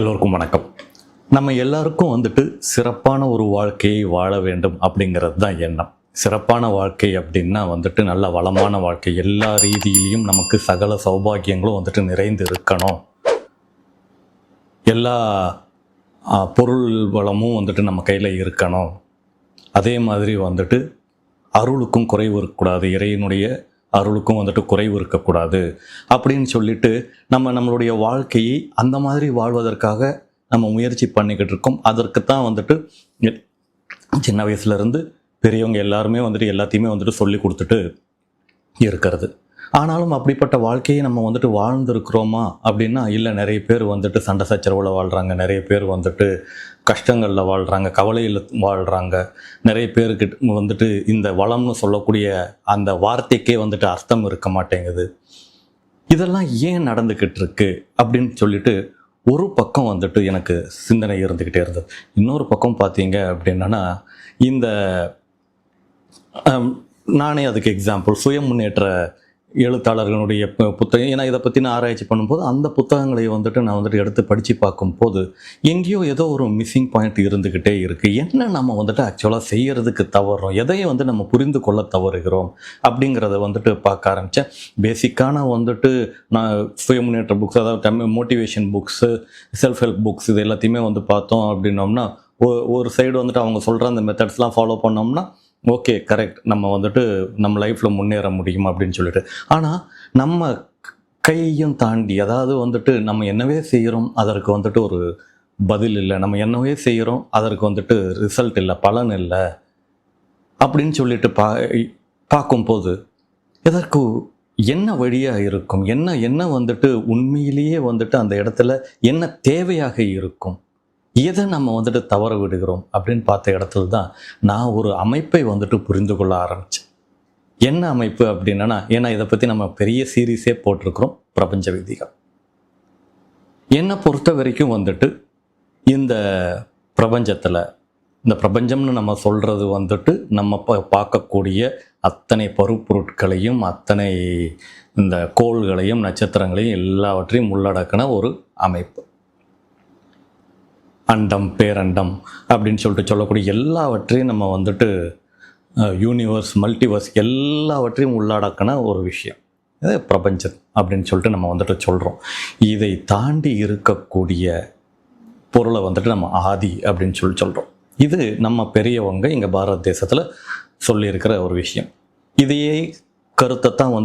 எல்லோருக்கும் வணக்கம். நம்ம எல்லாருக்கும் சிறப்பான ஒரு வாழ்க்கையை வாழ வேண்டும் அப்படிங்கிறது தான் எண்ணம். சிறப்பான வாழ்க்கை அப்படின்னா நல்ல வளமான வாழ்க்கை, எல்லா ரீதியிலையும் நமக்கு சகல சௌபாகியங்களும் நிறைந்து இருக்கணும். எல்லா பொருள் வளமும் நம்ம கையில் இருக்கணும். அதே மாதிரி அருளுக்கும் குறைவு இருக்கக்கூடாது, இறைவனுடைய அருளுக்கும் குறைவு இருக்கக்கூடாது அப்படின்னு சொல்லிட்டு நம்மளுடைய வாழ்க்கையை அந்த மாதிரி வாழ்வதற்காக நம்ம முயற்சி பண்ணிக்கிட்டு இருக்கோம். அதற்குத்தான் சின்ன வயசுலேருந்து பெரியவங்க எல்லாருமே எல்லாத்தையுமே சொல்லி கொடுத்துட்டு இருக்கிறது. ஆனாலும் அப்படிப்பட்ட வாழ்க்கையை நம்ம வாழ்ந்துருக்கிறோமா அப்படின்னா இல்லை. நிறைய பேர் சண்டை சச்சரவில் வாழ்கிறாங்க, நிறைய பேர் கஷ்டங்களில் வாழ்கிறாங்க, கவலையில் வாழ்கிறாங்க. நிறைய பேருக்கு இந்த வளம்னு சொல்லக்கூடிய அந்த வார்த்தைக்கே அர்த்தம் இருக்க மாட்டேங்குது. இதெல்லாம் ஏன் நடந்துக்கிட்டு இருக்கு அப்படின்னு சொல்லிட்டு ஒரு பக்கம் எனக்கு சிந்தனை இருந்துக்கிட்டே இருந்தது. இன்னொரு பக்கம் பார்த்தீங்க அப்படின்னா இந்த நானே அதுக்கு எக்ஸாம்பிள் சுய முன்னேற்ற எழுத்தாளர்களுடைய புத்தகம். ஏன்னா இதை பற்றி நான் ஆராய்ச்சி பண்ணும்போது அந்த புத்தகங்களை நான் எடுத்து படித்து பார்க்கும்போது எங்கேயோ ஏதோ ஒரு மிஸ்ஸிங் பாயிண்ட் இருந்துக்கிட்டே இருக்குது. என்ன நம்ம ஆக்சுவலாக செய்கிறதுக்கு தவறுறோம், எதையும் நம்ம புரிந்து கொள்ள தவறுகிறோம் அப்படிங்கிறத பார்க்க ஆரம்பித்தேன். பேசிக்கான நான் சுய முன்னேற்ற புக்ஸ், அதாவது motivation books, self help books, இது எல்லாத்தையுமே பார்த்தோம் அப்படின்னோம்னா ஒரு சைடு அவங்க சொல்கிற அந்த மெத்தட்ஸ்லாம் ஃபாலோ பண்ணோம்னா ஓகே, கரெக்ட், நம்ம நம்ம லைஃப்பில் முன்னேற முடியும் அப்படின்னு சொல்லிட்டு. ஆனால் நம்ம கையும் தாண்டி, அதாவது நம்ம என்னவே செய்கிறோம் அதற்கு ஒரு பதில் இல்லை, நம்ம என்னவே செய்கிறோம் அதற்கு ரிசல்ட் இல்லை, பலன் இல்லை அப்படின்னு சொல்லிட்டு பார்க்கும்போது எதற்கு என்ன வழியாக இருக்கும், என்ன உண்மையிலேயே அந்த இடத்துல என்ன தேவையாக இருக்கும், எதை நம்ம தவற விடுகிறோம் அப்படின்னு பார்த்த இடத்துல தான் நான் ஒரு அமைப்பை புரிந்து கொள்ள ஆரம்பித்தேன். என்ன அமைப்பு அப்படின்னா, ஏன்னா இதை பற்றி நம்ம பெரிய சீரீஸே போட்டிருக்கிறோம், பிரபஞ்ச விதிகள். என்னை பொறுத்த வரைக்கும் இந்த பிரபஞ்சத்தில், இந்த பிரபஞ்சம்னு நம்ம சொல்கிறது நம்ம பார்க்கக்கூடிய அத்தனை பருப்பொருட்களையும், அத்தனை இந்த கோள்களையும், நட்சத்திரங்களையும் எல்லாவற்றையும் உள்ளடக்கின ஒரு அமைப்பு. அண்டம், பேரண்டம் அப்படின்னு சொல்லக்கூடிய எல்லாவற்றையும் நம்ம யூனிவர்ஸ், மல்டிவர்ஸ் எல்லாவற்றையும் உள்ளடக்கின ஒரு விஷயம் இது பிரபஞ்சம் அப்படின்னு சொல்லிட்டு நம்ம சொல்கிறோம். இதை தாண்டி இருக்கக்கூடிய பொருளை நம்ம ஆதி அப்படின்னு சொல்கிறோம். இது நம்ம பெரியவங்க இங்கே பாரத தேசத்தில் சொல்லியிருக்கிற ஒரு விஷயம். இதையே கருத்தை தான்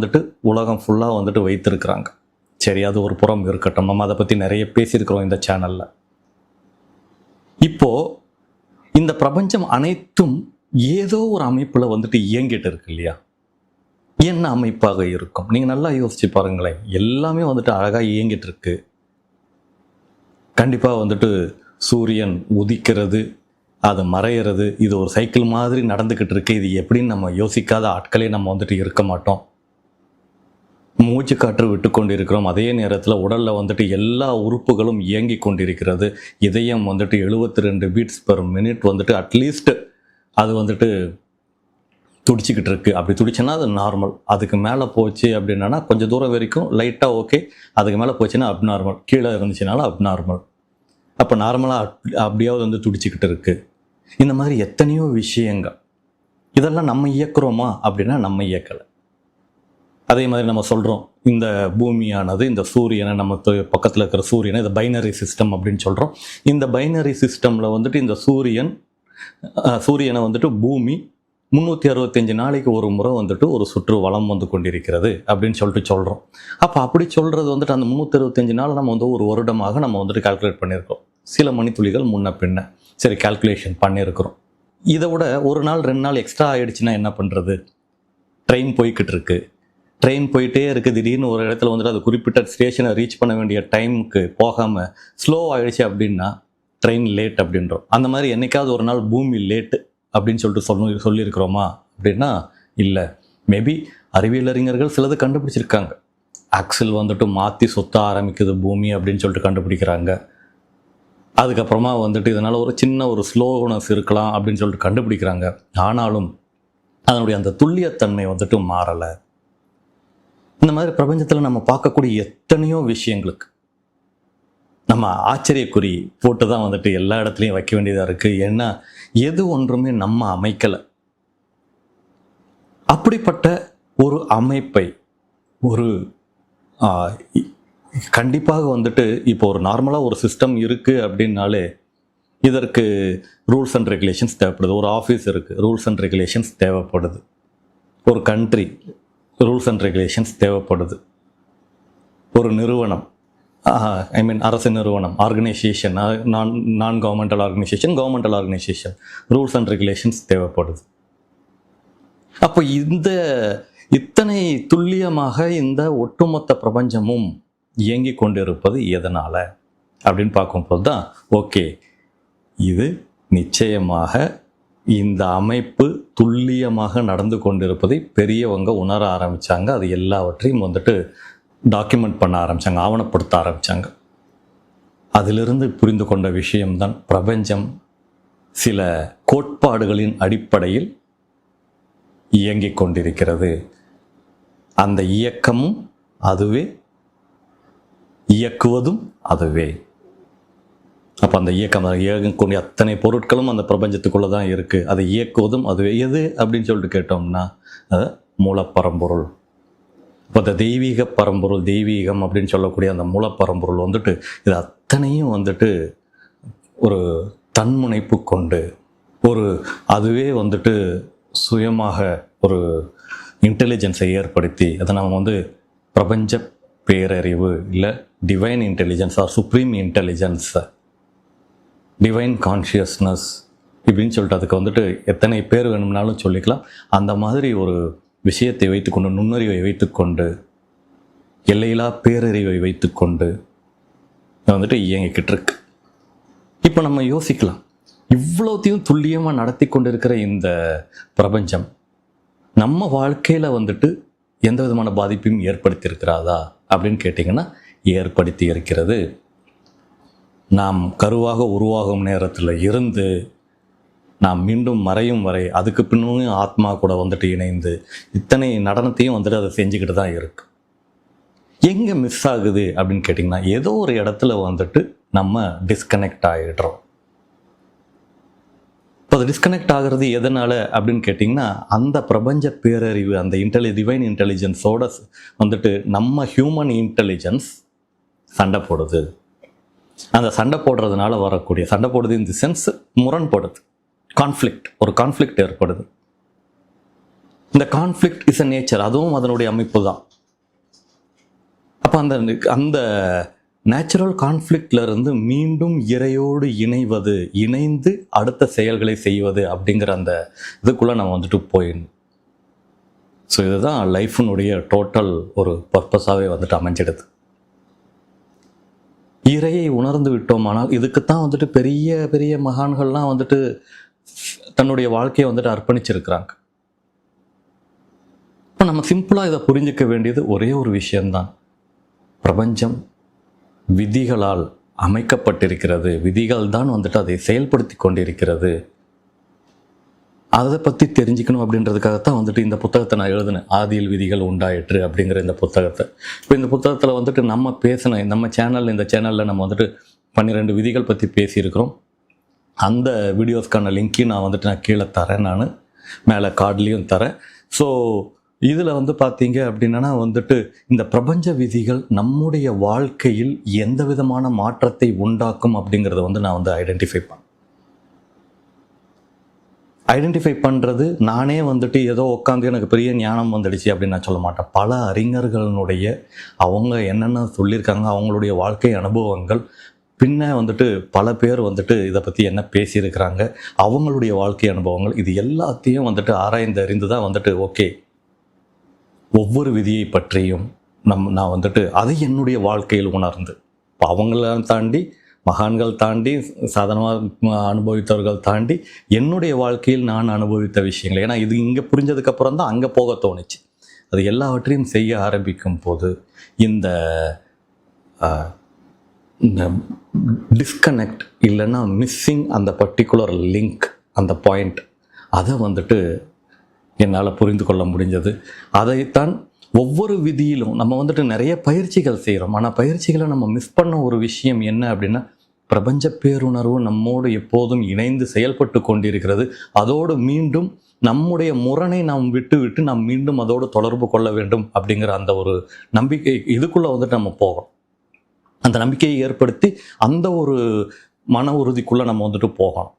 உலகம் ஃபுல்லாக வைத்திருக்கிறாங்க. சரி, அது ஒரு புறம் இருக்கட்டும், நம்ம அதை பற்றி நிறைய பேசியிருக்கிறோம் இந்த சேனலில். இப்போ இந்த பிரபஞ்சம் அனைத்தும் ஏதோ ஒரு அமைப்பில் இயங்கிட்டு இருக்கு இல்லையா? என்ன அமைப்பாக இருக்கும்? நீங்கள் நல்லா யோசிச்சு பாருங்களேன். எல்லாமே அழகாக இயங்கிட்டு இருக்கு. கண்டிப்பாக சூரியன் உதிக்கிறது, அது மறையிறது, இது ஒரு சைக்கிள் மாதிரி நடந்துக்கிட்டு இருக்கு. இது எப்படின்னு நம்ம யோசிக்காத ஆட்களே நம்ம இருக்க மாட்டோம். மூச்சு காற்று விட்டு கொண்டு இருக்கிறோம். அதே நேரத்தில் உடலில் எல்லா உறுப்புகளும் இயங்கி கொண்டிருக்கிறது. இதயம் 72 பீட்ஸ் பெர் மினிட் அட்லீஸ்ட் அது துடிச்சிக்கிட்டு இருக்குது. அப்படி துடிச்சுன்னா அது நார்மல். அதுக்கு மேலே போச்சு அப்படின்னா கொஞ்சம் தூரம் வரைக்கும் லைட்டாக ஓகே, அதுக்கு மேலே போச்சுன்னா அப்நார்மல், கீழே இருந்துச்சுனாலும் அப்நார்மல். அப்போ நார்மலாக அப்படியாவது துடிச்சிக்கிட்டு இருக்குது. இந்த மாதிரி எத்தனையோ விஷயங்கள், இதெல்லாம் நம்ம இயக்குறோமா அப்படின்னா நம்ம இயக்கலை. அதே மாதிரி நம்ம சொல்கிறோம், இந்த பூமியானது இந்த சூரியனை, நம்ம பக்கத்தில் இருக்கிற சூரியனை இந்த பைனரி சிஸ்டம் அப்படின்னு சொல்கிறோம். இந்த பைனரி சிஸ்டமில் இந்த சூரியனை பூமி 365 நாளைக்கு ஒரு முறை ஒரு சுற்று வளம் கொண்டிருக்கிறது அப்படின்னு சொல்கிறோம். அப்போ அப்படி சொல்கிறது அந்த 365 நாள் நம்ம ஒரு வருடமாக நம்ம கால்குலேட் பண்ணியிருக்கோம். சில மணித்துளிகள் முன்ன பின்ன சரி கால்குலேஷன் பண்ணியிருக்கிறோம். இதை விட ஒரு நாள் 2 நாள் எக்ஸ்ட்ரா ஆகிடுச்சுன்னா என்ன பண்ணுறது? ட்ரெயின் போய்கிட்டு இருக்கு, ட்ரெயின் போயிட்டே இருக்குது. திடீர்னு ஒரு இடத்துல அது குறிப்பிட்ட ஸ்டேஷனை ரீச் பண்ண வேண்டிய டைமுக்கு போகாமல் ஸ்லோ ஆகிடுச்சு அப்படின்னா ட்ரெயின் லேட் அப்படின்றோம். அந்த மாதிரி என்றைக்காவது ஒரு நாள் பூமி லேட்டு அப்படின்னு சொல்லியிருக்கிறோமா அப்படின்னா இல்லை. மேபி அறிவியலறிஞர்கள் சிலது கண்டுபிடிச்சிருக்காங்க. ஆக்சில் மாற்றி சுற்ற ஆரம்பிக்குது பூமி அப்படின்னு கண்டுபிடிக்கிறாங்க. அதுக்கப்புறமா இதனால் ஒரு சின்ன ஒரு ஸ்லோனஸ் இருக்கலாம் அப்படின்னு கண்டுபிடிக்கிறாங்க. ஆனாலும் அதனுடைய அந்த துல்லியத்தன்மை மாறலை. இந்த மாதிரி பிரபஞ்சத்தில் நம்ம பார்க்கக்கூடிய எத்தனையோ விஷயங்களுக்கு நம்ம ஆச்சரியக்குறி போட்டு தான் வந்துட்டு எல்லா இடத்துலையும் வைக்க வேண்டியதாக இருக்குது. ஏன்னா எது ஒன்றுமே நம்ம அமைக்கலை. அப்படிப்பட்ட ஒரு அமைப்பை ஒரு கண்டிப்பாக வந்துட்டு இப்போ ஒரு நார்மலாக ஒரு சிஸ்டம் இருக்குது அப்படின்னாலே இதற்கு ரூல்ஸ் அண்ட் ரெகுலேஷன்ஸ் தேவைப்படுது. ஒரு ஆஃபீஸ் இருக்குது, ரூல்ஸ் அண்ட் ரெகுலேஷன்ஸ் தேவைப்படுது. ஒரு கண்ட்ரி, ரூல்ஸ் அண்ட் ரெகுலேஷன்ஸ் தேவைப்படுது. ஒரு நிறுவனம், அரசு நிறுவனம், ஆர்கனைசேஷன், நான் governmental organisation, governmental organisation, rules and regulations தேவைப்படுது. அப்போ இத்தனை துல்லியமாக இந்த ஒட்டுமொத்த பிரபஞ்சமும் இயங்கி கொண்டிருப்பது எதனால் அப்படின்னு பார்க்கும்போது தான் ஓகே, இது நிச்சயமாக இந்த அமைப்பு துல்லியமாக நடந்து கொண்டிருப்பதை பெரியவங்க உணர ஆரம்பித்தாங்க. அது எல்லாவற்றையும் வந்துட்டு டாக்குமெண்ட் பண்ண ஆரம்பித்தாங்க, ஆவணப்படுத்த ஆரம்பித்தாங்க. அதிலிருந்து புரிந்து கொண்ட விஷயம்தான் பிரபஞ்சம் சில கோட்பாடுகளின் அடிப்படையில் இயங்கிக் கொண்டிருக்கிறது. அந்த இயக்கமும் அதுவே, இயக்குவதும் அதுவே. அப்போ அந்த இயக்கக்கூடிய அத்தனை பொருட்களும் அந்த பிரபஞ்சத்துக்குள்ளே தான் இருக்குது. அதை இயக்குவதும் அதுவே. எது அப்படின்னு சொல்லிட்டு கேட்டோம்னா அது மூலப்பரம்பொருள். இப்போ அந்த தெய்வீக பரம்பொருள், தெய்வீகம் அப்படின்னு சொல்லக்கூடிய அந்த மூலப்பரம்பொருள் வந்துட்டு இது அத்தனையும் வந்துட்டு ஒரு தன்முனைப்பு கொண்டு அதுவே வந்துட்டு சுயமாக ஒரு இன்டெலிஜென்ஸை ஏற்படுத்தி அதை நம்ம பிரபஞ்ச பேரறிவு இல்லை divine intelligence R supreme intelligence, divine consciousness இப்படின்னு சொல்லிட்டு அதுக்கு எத்தனை பேர் வேணும்னாலும் சொல்லிக்கலாம். அந்த மாதிரி ஒரு விஷயத்தை வைத்துக்கொண்டு, நுண்ணறிவை வைத்துக்கொண்டு, எல்லையில்லா பேரறிவை வைத்துக்கொண்டு இயங்கிக்கிட்டு இருக்கு. இப்போ நம்ம யோசிக்கலாம், இவ்வளோத்தையும் துல்லியமாக நடத்தி கொண்டிருக்கிற இந்த பிரபஞ்சம் நம்ம வாழ்க்கையில் எந்த விதமான பாதிப்பையும் ஏற்படுத்தியிருக்கிறாதா அப்படின்னு கேட்டிங்கன்னா ஏற்படுத்தி இருக்கிறது. நாம் கருவாக உருவாகும் நேரத்தில் இருந்து நாம் மீண்டும் மறையும் வரை அதுக்கு பின்னும் ஆத்மா கூட இணைந்து இத்தனை நடனத்தையும் அதை செஞ்சுக்கிட்டு தான் இருக்கு. எங்கே மிஸ் ஆகுது அப்படின்னு கேட்டிங்கன்னா ஏதோ ஒரு இடத்துல நம்ம டிஸ்கனெக்ட் ஆகிடுறோம். இப்போ அது டிஸ்கனெக்ட் ஆகிறது எதனால் அப்படின்னு கேட்டிங்கன்னா அந்த பிரபஞ்ச பேரறிவு, அந்த டிவைன் இன்டெலிஜென்ஸோட நம்ம ஹியூமன் இன்டெலிஜென்ஸ் சண்டை போடுது. அந்த சண்டை போடுறதுனால வரக்கூடிய, சண்டை போடுது இந்த சென்ஸ் முரண்படுது, ஒரு கான்ஃப்ளிக்ட் ஏற்படுது. இந்த கான்ஃப்ளிக்ட் இஸ் அ நேச்சர், அதுவும் அதனுடைய அமைப்பு தான். அப்போ அந்த நேச்சுரல் கான்ஃப்ளிக்ட்ல இருந்து மீண்டும் இறையோடு இணைந்து அடுத்த செயல்களை செய்வது அப்படிங்கிற அந்த இதுக்குள்ளே நம்ம போயிடணும். ஸோ இதுதான் லைஃபினுடைய டோட்டல் ஒரு பர்பஸாகவே அமைஞ்சிடுது. இறையை உணர்ந்து விட்டோமானால் இதுக்குத்தான் பெரிய பெரிய மகான்கள்லாம் தன்னுடைய வாழ்க்கையை அர்ப்பணிச்சிருக்கிறாங்க. இப்போ நம்ம சிம்பிளாக இதை புரிஞ்சிக்க வேண்டியது ஒரே ஒரு விஷயம்தான். பிரபஞ்சம் விதிகளால் அமைக்கப்பட்டிருக்கிறது. விதிகள் தான் அதை செயல்படுத்தி கொண்டிருக்கிறது. அதை பற்றி தெரிஞ்சுக்கணும் அப்படின்றதுக்காகத்தான் இந்த புத்தகத்தை நான் எழுதினேன். ஆதியில் விதிகள் உண்டாயிற்று அப்படிங்கிற இந்த புத்தகத்தை. இப்போ இந்த புத்தகத்தில் நம்ம பேசின இந்த சேனலில் நம்ம 12 விதிகள் பற்றி பேசியிருக்கிறோம். அந்த வீடியோஸ்க்கான லிங்க்கையும் நான் கீழே தரேன், நான் மேலே கார்ட்லேயும் தரேன். ஸோ இதில் பார்த்தீங்க அப்படின்னா இந்த பிரபஞ்ச விதிகள் நம்முடைய வாழ்க்கையில் எந்த விதமான மாற்றத்தை உண்டாக்கும் அப்படிங்கிறத நான் ஐடென்டிஃபை பண்ணுறது நானே ஏதோ உட்காந்து எனக்கு பெரிய ஞானம் வந்துடுச்சு அப்படின்னு நான் சொல்ல மாட்டேன். பல அறிஞர்களுடைய அவங்க என்னென்ன சொல்லியிருக்காங்க, அவங்களுடைய வாழ்க்கை அனுபவங்கள், பின்ன பல பேர் இதை பற்றி என்ன பேசியிருக்கிறாங்க, அவங்களுடைய வாழ்க்கை அனுபவங்கள், இது எல்லாத்தையும் ஆராய்ந்து அறிந்து தான் ஓகே ஒவ்வொரு விதியை பற்றியும் நான் அதை என்னுடைய வாழ்க்கையில் உணர்ந்து, இப்போ அவங்கள தாண்டி, மகான்கள் தாண்டி, சாதாரணமாக அனுபவித்தவர்கள் தாண்டி என்னுடைய வாழ்க்கையில் நான் அனுபவித்த விஷயங்கள், ஏன்னா இது இங்கே புரிஞ்சதுக்கப்புறம் தான் அங்கே போக தோணுச்சு. அது எல்லாவற்றையும் செய்ய ஆரம்பிக்கும் போது இந்த டிஸ்கனெக்ட் இல்லைன்னா மிஸ்ஸிங் அந்த பர்டிகுலர் லிங்க், அந்த பாயிண்ட், அதை என்னால் புரிந்து கொள்ள முடிஞ்சது. அதைத்தான் ஒவ்வொரு விதியிலும் நம்ம வந்துட்டு நிறைய பயிற்சிகள் செய்கிறோம். ஆனால் பயிற்சிகளை நம்ம மிஸ் பண்ண ஒரு விஷயம் என்ன அப்படின்னா, பிரபஞ்ச பேருணர்வு நம்மோடு எப்போதும் இணைந்து செயல்பட்டு கொண்டிருக்கிறது. அதோடு மீண்டும் நம்முடைய முரணை நாம் விட்டு நாம் மீண்டும் அதோடு தொடர்பு கொள்ள வேண்டும் அப்படிங்கிற அந்த ஒரு நம்பிக்கை இதுக்குள்ளே வந்துட்டு நம்ம போகிறோம். அந்த நம்பிக்கையை ஏற்படுத்தி அந்த ஒரு மன உறுதிக்குள்ளே நம்ம வந்துட்டு போகணும்.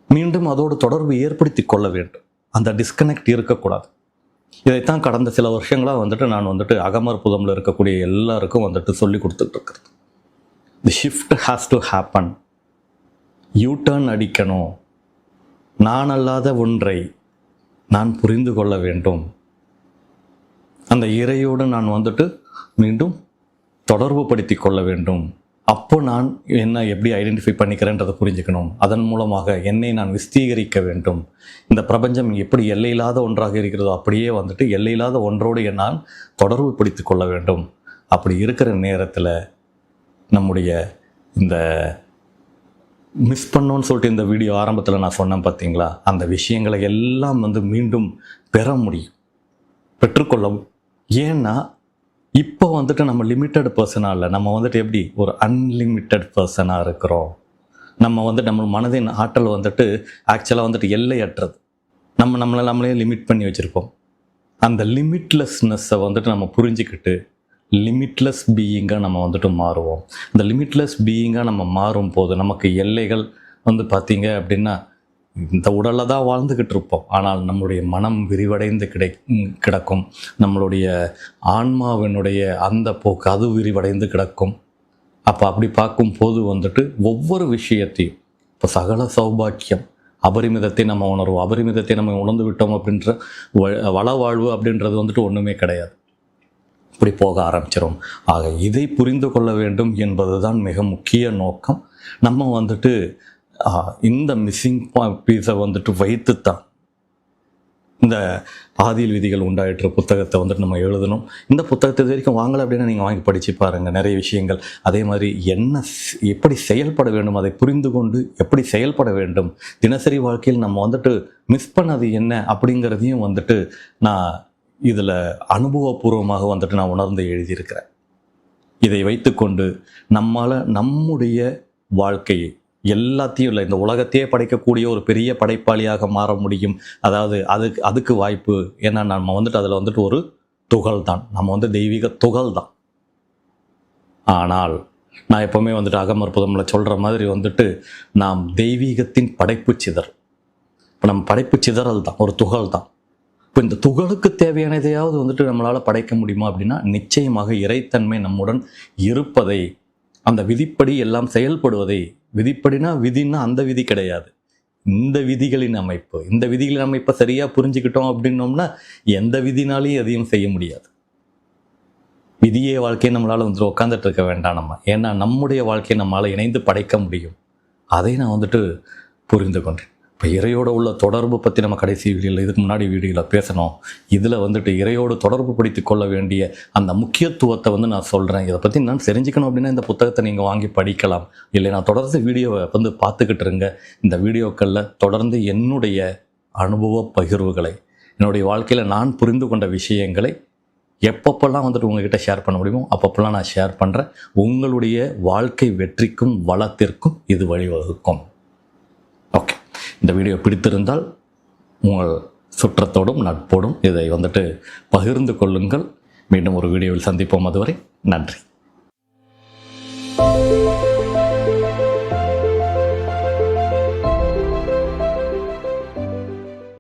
மீண்டும் அதோடு தொடர்பு ஏற்படுத்தி கொள்ள வேண்டும். அந்த டிஸ்கனெக்ட் இருக்கக்கூடாது. இதைத்தான் கடந்த சில வருஷங்களாக வந்துட்டு நான் வந்துட்டு அகமற்புதமில் இருக்கக்கூடிய எல்லாருக்கும் வந்துட்டு சொல்லி கொடுத்துட்ருக்குறது. The shift has to happen. U turn அடிக்கணும். நான் அல்லாத ஒன்றை நான் புரிந்து கொள்ள வேண்டும். அந்த இறையோடு நான் வந்துட்டு மீண்டும் தொடர்பு படுத்தி கொள்ள வேண்டும். அப்போ நான் என்ன எப்படி ஐடென்டிஃபை பண்ணிக்கிறேன்றதை புரிஞ்சுக்கணும். அதன் மூலமாக என்னை நான் விஸ்தீகரிக்க வேண்டும். இந்த பிரபஞ்சம் எப்படி எல்லையில்லாத ஒன்றாக இருக்கிறதோ அப்படியே வந்துட்டு எல்லையில்லாத ஒன்றோடு என்னால் தொடர்பு படுத்தி கொள்ள வேண்டும். அப்படி இருக்கிற நேரத்தில் நம்முடைய இந்த மிஸ் பண்ணோன்னு சொல்லிட்டு இந்த வீடியோ ஆரம்பத்தில் நான் சொன்னேன் பார்த்தீங்களா, அந்த விஷயங்களை எல்லாம் வந்து மீண்டும் பெற முடியும், பெற்றுக்கொள்ளவும். ஏன்னா இப்போ வந்துட்டு நம்ம லிமிட்டட் பர்சனாக இல்லை, நம்ம வந்துட்டு எப்படி ஒரு அன்லிமிட்டட் பர்சனாக இருக்கிறோம். நம்ம வந்துட்டு நம்ம மனதின் ஆற்றல் வந்துட்டு ஆக்சுவலாக வந்துட்டு எல்லையற்றது. நம்மளே லிமிட் பண்ணி வச்சுருப்போம். அந்த லிமிட்லெஸ்னஸை வந்துட்டு நம்ம புரிஞ்சுக்கிட்டு லிமிட்லெஸ் பீயிங்காக நம்ம வந்துட்டு மாறுவோம். இந்த லிமிட்லெஸ் பீயிங்காக நம்ம மாறும் போது நமக்கு எல்லைகள் வந்து பார்த்திங்க அப்படின்னா, இந்த உடலில் தான் வாழ்ந்துக்கிட்டு இருப்போம், ஆனால் நம்மளுடைய மனம் விரிவடைந்து கிடக்கும். நம்மளுடைய ஆன்மாவினுடைய அந்த போக்கு அது விரிவடைந்து கிடக்கும். அப்போ அப்படி பார்க்கும்போது வந்துட்டு ஒவ்வொரு விஷயத்தையும் இப்போ சகல சௌபாக்கியம் அபரிமிதத்தை நம்ம உணர்வோம். அபரிமிதத்தை நம்ம உணர்ந்து விட்டோம் அப்படின்ற வளவாழ்வு அப்படின்றது வந்துட்டு ஒன்றுமே கிடையாது. இப்படி போக ஆரம்பிச்சிடும். ஆக இதை புரிந்து கொள்ள வேண்டும் என்பது தான் மிக முக்கிய நோக்கம். நம்ம வந்துட்டு இந்த மிஸ்ஸிங் பீஸை வந்துட்டு வைத்துத்தான் இந்த ஆதியில் விதிகள் உண்டாயிற்று புத்தகத்தை வந்துட்டு நம்ம எழுதணும். இந்த புத்தகத்தை இது வரைக்கும் வாங்கலை அப்படின்னா நீங்கள் வாங்கி படித்து பாருங்கள். நிறைய விஷயங்கள் அதே மாதிரி எப்படி செயல்பட வேண்டும், அதை புரிந்து கொண்டு எப்படி செயல்பட வேண்டும், தினசரி வாழ்க்கையில் நம்ம வந்துட்டு மிஸ் பண்ணது என்ன அப்படிங்கிறதையும் வந்துட்டு நான் இதில் அனுபவபூர்வமாக வந்துட்டு நான் உணர்ந்து எழுதியிருக்கிறேன். இதை வைத்துக்கொண்டு நம்மால் நம்முடைய வாழ்க்கையை எல்லாத்தையும் இல்லை, இந்த உலகத்தையே படைக்கக்கூடிய ஒரு பெரிய படைப்பாளியாக மாற முடியும். அதாவது அதுக்கு வாய்ப்பு. ஏன்னா நம்ம வந்துட்டு அதில் வந்துட்டு ஒரு துகள் தான், நம்ம வந்து தெய்வீக துகள் தான். ஆனால் நான் எப்போவுமே வந்துட்டு அகமற்புதமில் சொல்கிற மாதிரி வந்துட்டு நாம் தெய்வீகத்தின் படைப்பு சிதறல். இப்போ நம்ம படைப்பு சிதறல் தான், ஒரு துகள் தான். இப்போ இந்த துகளுக்கு தேவையான எதையாவது வந்துட்டு நம்மளால் படைக்க முடியுமா அப்படின்னா நிச்சயமாக இறைத்தன்மை நம்முடன் இருப்பதை, அந்த விதிப்படி எல்லாம் செயல்படுவதை, விதிப்படினா விதின்னா அந்த விதி கிடையாது, இந்த விதிகளின் அமைப்பு. இந்த விதிகளின் அமைப்பை சரியாக புரிஞ்சுக்கிட்டோம் அப்படின்னோம்னா எந்த விதினாலையும் எதையும் செய்ய முடியாது. விதியே வாழ்க்கையை நம்மளால் வந்துட்டு உட்காந்துட்டு இருக்க வேண்டாம் நம்ம. ஏன்னா நம்முடைய வாழ்க்கையை நம்மளால் இணைந்து படைக்க முடியும். அதை நான் வந்துட்டு புரிந்து கொண்டேன். இப்போ இறையோடு உள்ள தொடர்பு பற்றி நம்ம கடைசி வீடியோவில், இதுக்கு முன்னாடி வீடியோவில் பேசணும். இதில் வந்துட்டு இறையோடு தொடர்பு படுத்தி கொள்ள வேண்டிய அந்த முக்கியத்துவத்தை வந்து நான் சொல்கிறேன். இதை பற்றி நான் தெரிஞ்சுக்கணும் அப்படின்னா இந்த புத்தகத்தை நீங்கள் வாங்கி படிக்கலாம். இல்லை நான் தொடர்ந்து வீடியோவை வந்து பார்த்துக்கிட்டு இருங்க. இந்த வீடியோக்களில் தொடர்ந்து என்னுடைய அனுபவ பகிர்வுகளை, என்னுடைய வாழ்க்கையில் நான் புரிந்து கொண்ட விஷயங்களை எப்பப்பெல்லாம் வந்துட்டு உங்ககிட்ட ஷேர் பண்ண முடியுமோ அப்பப்பெல்லாம் நான் ஷேர் பண்ணுறேன். உங்களுடைய வாழ்க்கை வெற்றிக்கும் வளத்திற்கும் இது வழிவகுக்கும். ஓகே, இந்த வீடியோ பிடித்திருந்தால் உங்கள் சுற்றத்தோடும் நட்போடும் இதை வந்துட்டு பகிர்ந்து கொள்ளுங்கள். மீண்டும் ஒரு வீடியோவில் சந்திப்போம். அதுவரை நன்றி.